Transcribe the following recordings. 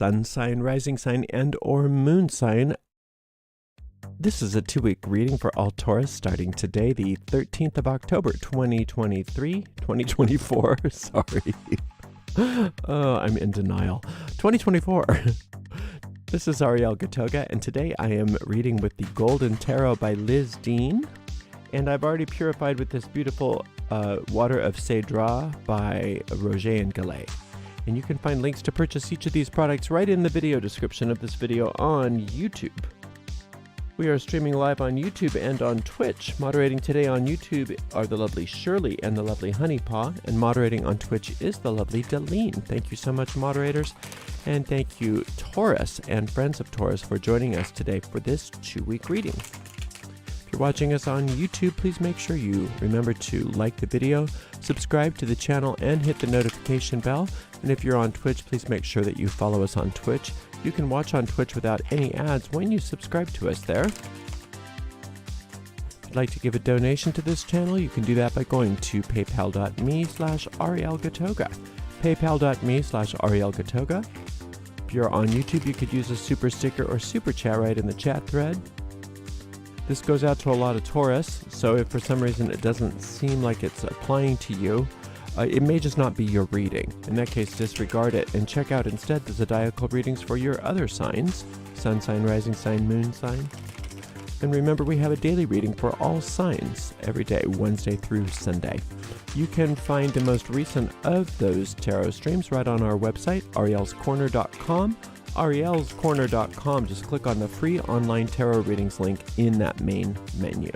sun sign, rising sign, and or moon sign. This is a 2-week reading for all Taurus starting today, the 13th of October, 2024, sorry. Oh, I'm in denial. 2024. This is Ariel and today I am reading with the Golden Tarot by Liz Dean. And I've already purified with this beautiful Water of Cedra by Roger and Gallet. And you can find links to purchase each of these products right in the video description of this video on YouTube. We are streaming live on YouTube and on Twitch. Moderating today on YouTube are the lovely Shirley and the lovely Honeypaw, and moderating on Twitch is the lovely Deline. Thank you so much, moderators. And thank you, Taurus and friends of Taurus, for joining us today for this 2-week reading. If you're watching us on YouTube, please make sure you remember to like the video, subscribe to the channel, and hit the notification bell. And if you're on Twitch, please make sure that you follow us on Twitch. You can watch on Twitch without any ads when you subscribe to us there. If you'd like to give a donation to this channel, you can do that by going to paypal.me/arielgatoga. paypal.me/arielgatoga. If you're on YouTube, you could use a super sticker or super chat right in the chat thread. This goes out to a lot of Taurus, so if for some reason it doesn't seem like it's applying to you, it may just not be your reading. In that case, disregard it and check out instead the zodiacal readings for your other signs: sun sign, rising sign, moon sign. And remember, we have a daily reading for all signs every day, Wednesday through Sunday. You can find the most recent of those tarot streams right on our website, arielscorner.com. arielscorner.com. Just click on the free online tarot readings link in that main menu.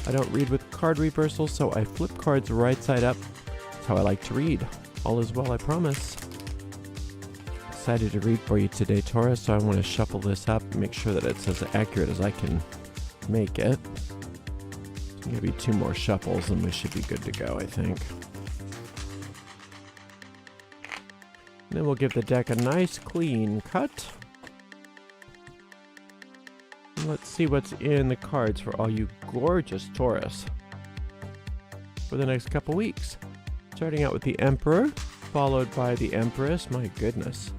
I don't read with card reversals, so I flip cards right side up. That's how I like to read. All is well, I promise. Excited to read for you today, Taurus, so I want to shuffle this up and make sure that it's as accurate as I can make it. Maybe 2 more shuffles and we should be good to go, I think. And then we'll give the deck a nice clean cut. And let's see what's in the cards for all you gorgeous Taurus for the next couple weeks. Starting out with the Emperor, followed by the Empress, my goodness,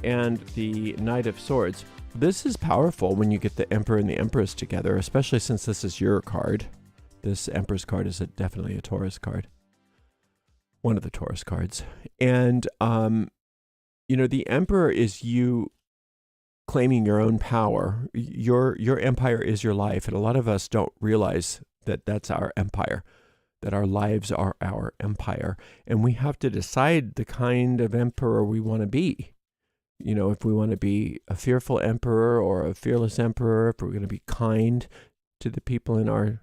and the Knight of Swords. This is powerful when you get the Emperor and the Empress together, especially since this is your card. This Empress card is definitely a Taurus card. One of the Taurus cards. And, you know, the Emperor is you claiming your own power. Your empire is your life. And a lot of us don't realize that that's our empire, that our lives are our empire. And we have to decide the kind of emperor we want to be. You know, if we want to be a fearful emperor or a fearless emperor, if we're going to be kind to the people in our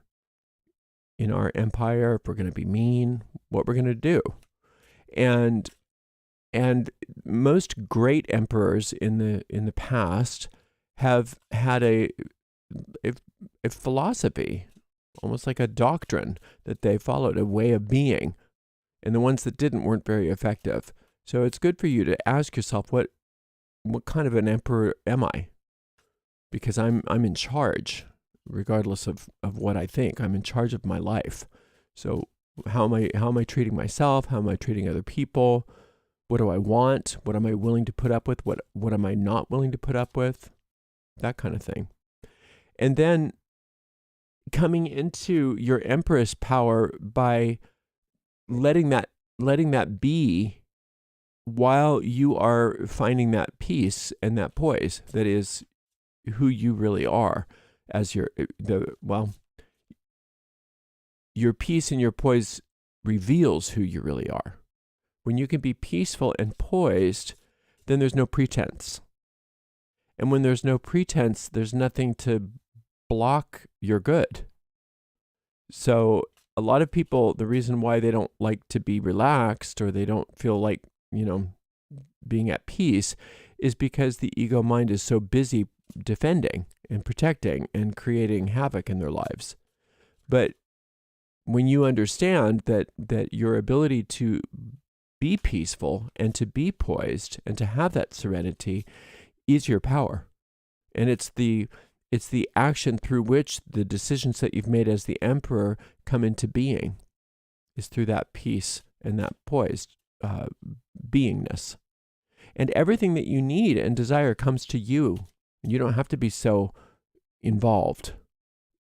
empire, if we're going to be mean, what we're going to do. And most great emperors in the past have had a philosophy, almost like a doctrine that they followed, a way of being. And the ones that didn't weren't very effective. So it's good for you to ask yourself, what kind of an emperor am I? Because I'm in charge, regardless of what I think. I'm in charge of my life. So how am I treating myself? How am I treating other people? What do I want? What am I willing to put up with? What am I not willing to put up with? That kind of thing. And then coming into your Empress power by letting that be, while you are finding that peace and that poise that is who you really are, as your peace and your poise reveals who you really are. When you can be peaceful and poised, then there's no pretense. And when there's no pretense, there's nothing to block your good. So a lot of people, the reason why they don't like to be relaxed or they don't feel like, you know, being at peace is because the ego mind is so busy defending and protecting and creating havoc in their lives. But when you understand that your ability to be peaceful and to be poised and to have that serenity is your power. And it's the action through which the decisions that you've made as the emperor come into being, is through that peace and that poised beingness. And everything that you need and desire comes to you. You don't have to be so involved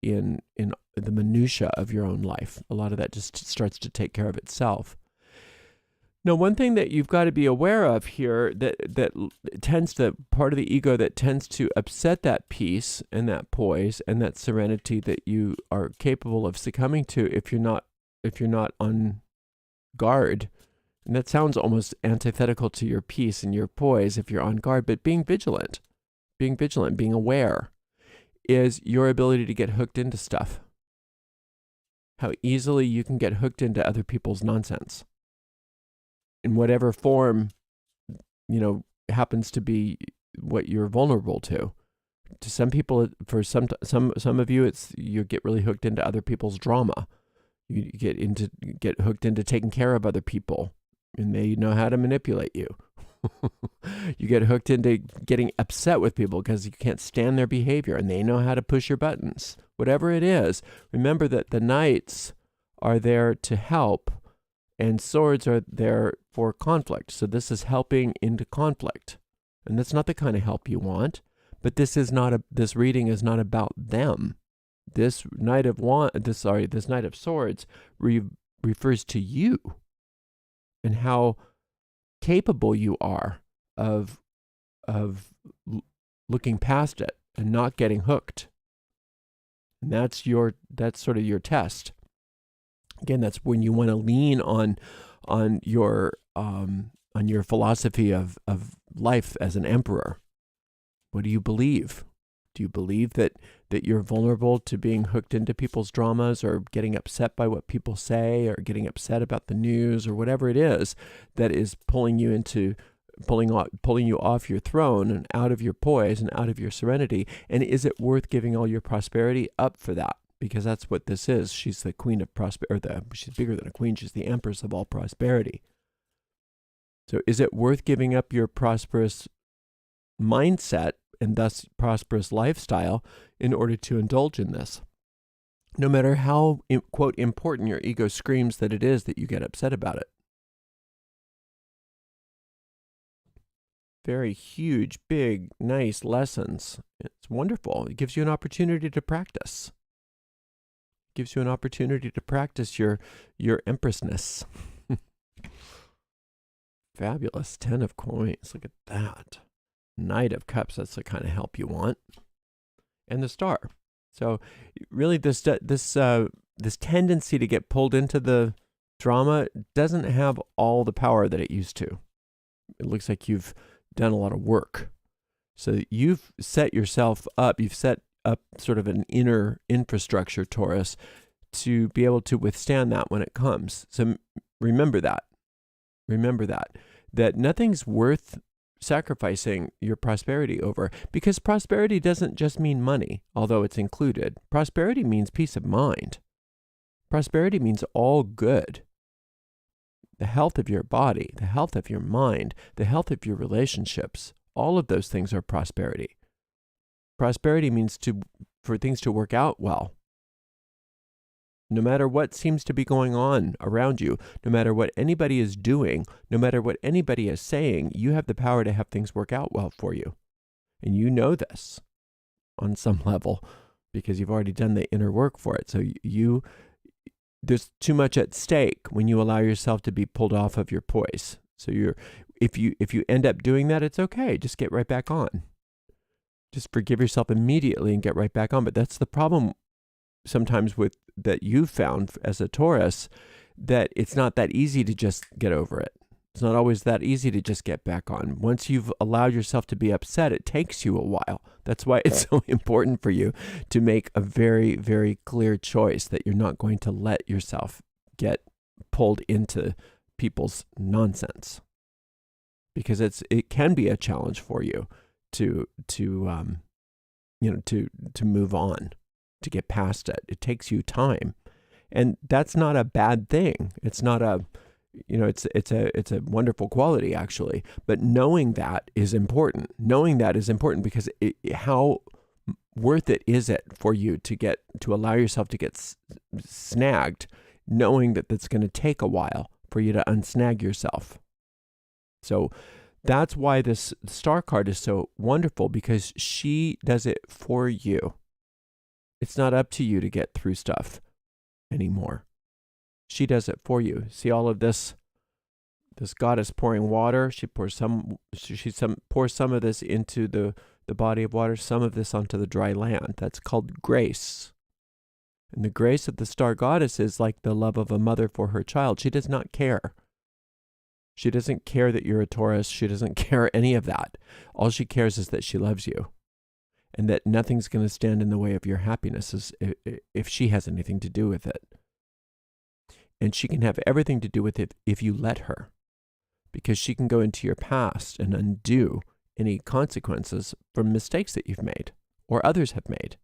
in the minutia of your own life. A lot of that just starts to take care of itself. Now, one thing that you've got to be aware of here that tends to, part of the ego that tends to upset that peace and that poise and that serenity that you are capable of succumbing to if you're not on guard. And that sounds almost antithetical to your peace and your poise if you're on guard, but being vigilant, being aware is your ability to get hooked into stuff. How easily you can get hooked into other people's nonsense. In whatever form, happens to be what you're vulnerable to. To some people, for some of you, you get really hooked into other people's drama. You get hooked into taking care of other people, and they know how to manipulate you. You get hooked into getting upset with people because you can't stand their behavior, and they know how to push your buttons. Whatever it is, remember that the knights are there to help, and swords are there for conflict. So this is helping into conflict. And that's not the kind of help you want. But this reading is not about them. This Knight of Swords refers to you and how capable you are of looking past it and not getting hooked. And that's sort of your test. Again, that's when you want to lean on your philosophy of life as an emperor. What do you believe? Do you believe that you're vulnerable to being hooked into people's dramas or getting upset by what people say or getting upset about the news or whatever it is that is pulling you off your throne and out of your poise and out of your serenity? And is it worth giving all your prosperity up for that? Because that's what this is. She's the queen of prosperity. She's bigger than a queen. She's the empress of all prosperity. So is it worth giving up your prosperous mindset and thus prosperous lifestyle in order to indulge in this? No matter how, quote, important your ego screams that it is that you get upset about it. Very huge, big, nice lessons. It's wonderful. It gives you an opportunity to practice. Gives you an opportunity to practice your empressness. Fabulous. 10 of coins. Look at that. Knight of Cups. That's the kind of help you want. And the Star. So really this tendency to get pulled into the drama doesn't have all the power that it used to. It looks like you've done a lot of work. So you've set yourself up. You've set up sort of an inner infrastructure, Taurus, to be able to withstand that when it comes. So remember that. That nothing's worth sacrificing your prosperity over, because prosperity doesn't just mean money, although it's included. Prosperity means peace of mind. Prosperity means all good. The health of your body, the health of your mind, the health of your relationships, all of those things are prosperity. Prosperity means for things to work out well. No matter what seems to be going on around you, no matter what anybody is doing, no matter what anybody is saying, you have the power to have things work out well for you. And you know this on some level because you've already done the inner work for it. So there's too much at stake when you allow yourself to be pulled off of your poise. So if you end up doing that, it's okay. Just get right back on. Just forgive yourself immediately and get right back on. But that's the problem sometimes that you've found as a Taurus, that it's not that easy to just get over it. It's not always that easy to just get back on. Once you've allowed yourself to be upset, it takes you a while. That's why it's so important for you to make a very, very clear choice that you're not going to let yourself get pulled into people's nonsense. Because it can be a challenge for you to move on, to get past it. It takes you time, and that's not a bad thing. It's not it's a wonderful quality actually. But knowing that is important. Knowing that is important because how worth it is it for you to allow yourself to get snagged, knowing that that's going to take a while for you to unsnag yourself. So That's why this star card is so wonderful, because she does it for you. It's not up to you to get through stuff anymore. She does it for you. See all of this goddess pouring water. She pours some of this into the body of water, some of this onto the dry land. That's called grace. And the grace of the star goddess is like the love of a mother for her child. She does not care. She doesn't care that you're a Taurus. She doesn't care any of that. All she cares is that she loves you, and that nothing's going to stand in the way of your happiness if she has anything to do with it. And she can have everything to do with it if you let her, because she can go into your past and undo any consequences from mistakes that you've made or others have made,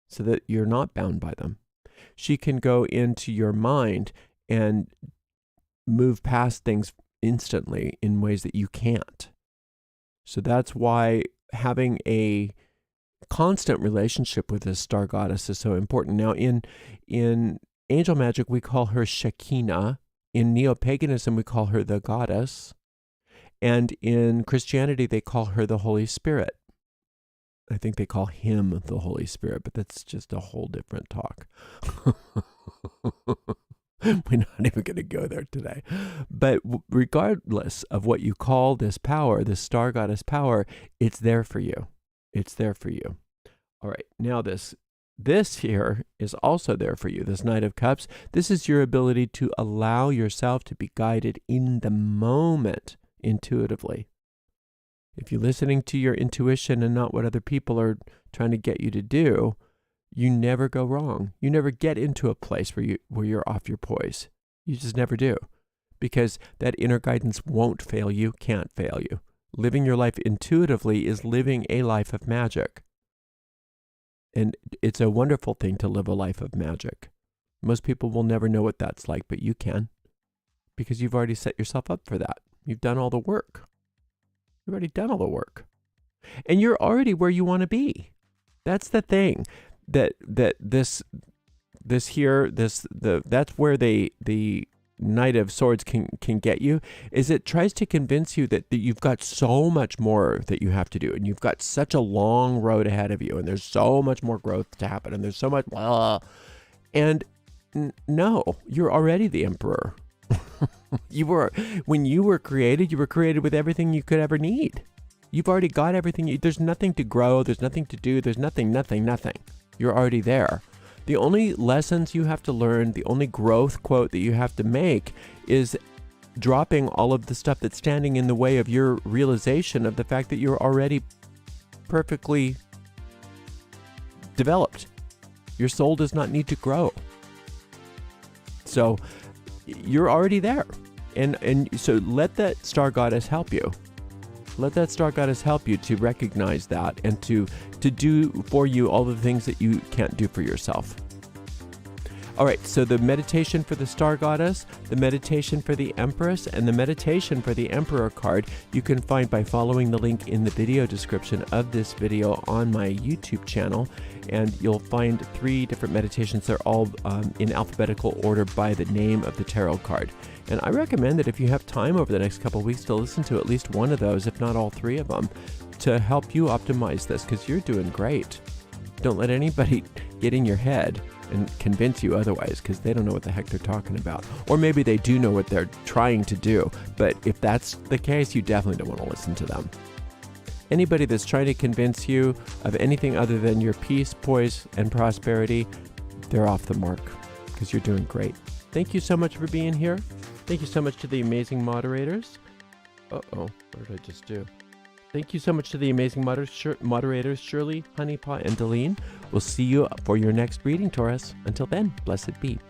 so that you're not bound by them. She can go into your mind and move past things instantly in ways that you can't. So that's why having a constant relationship with this star goddess is so important. Now, in angel magic, we call her Shekinah. In neo-paganism, we call her the goddess. And in Christianity, they call her the Holy Spirit. I think they call him the Holy Spirit, but that's just a whole different talk. We're not even going to go there today. But regardless of what you call this power, this star goddess power, it's there for you. It's there for you. All right, now this here is also there for you, this Knight of Cups. This is your ability to allow yourself to be guided in the moment intuitively. If you're listening to your intuition and not what other people are trying to get you to do, you never go wrong. You never get into a place where you're off your poise. You just never do, because that inner guidance won't fail you, can't fail you. Living your life intuitively is living a life of magic. And it's a wonderful thing to live a life of magic. Most people will never know what that's like, but you can, because you've already set yourself up for that. You've done all the work. You've already done all the work. And you're already where you want to be. That's the thing. That's where the Knight of Swords can get you, is it tries to convince you that you've got so much more that you have to do, and you've got such a long road ahead of you, and there's so much more growth to happen, and there's so much no, you're already the emperor. When you were created with everything you could ever need. You've already got everything. There's nothing to grow, there's nothing to do, there's nothing. You're already there. The only lessons you have to learn, the only growth quote that you have to make is dropping all of the stuff that's standing in the way of your realization of the fact that you're already perfectly developed. Your soul does not need to grow. So you're already there. And so let that star goddess help you. Let that star goddess help you to recognize that and to do for you all the things that you can't do for yourself. All right, so the meditation for the star goddess, the meditation for the empress, and the meditation for the emperor card you can find by following the link in the video description of this video on my YouTube channel. And you'll find 3 different meditations. They're all in alphabetical order by the name of the tarot card. And I recommend that if you have time over the next couple of weeks to listen to at least one of those, if not all 3 of them, to help you optimize this, because you're doing great. Don't let anybody get in your head and convince you otherwise, because they don't know what the heck they're talking about. Or maybe they do know what they're trying to do, but if that's the case, you definitely don't want to listen to them. Anybody that's trying to convince you of anything other than your peace, poise, and prosperity, they're off the mark, because you're doing great. Thank you so much for being here. Thank you so much to the amazing moderators. What did I just do? Thank you so much to the amazing moderators, Shirley, Honeypot, and Deline. We'll see you for your next reading, Taurus. Until then, blessed be.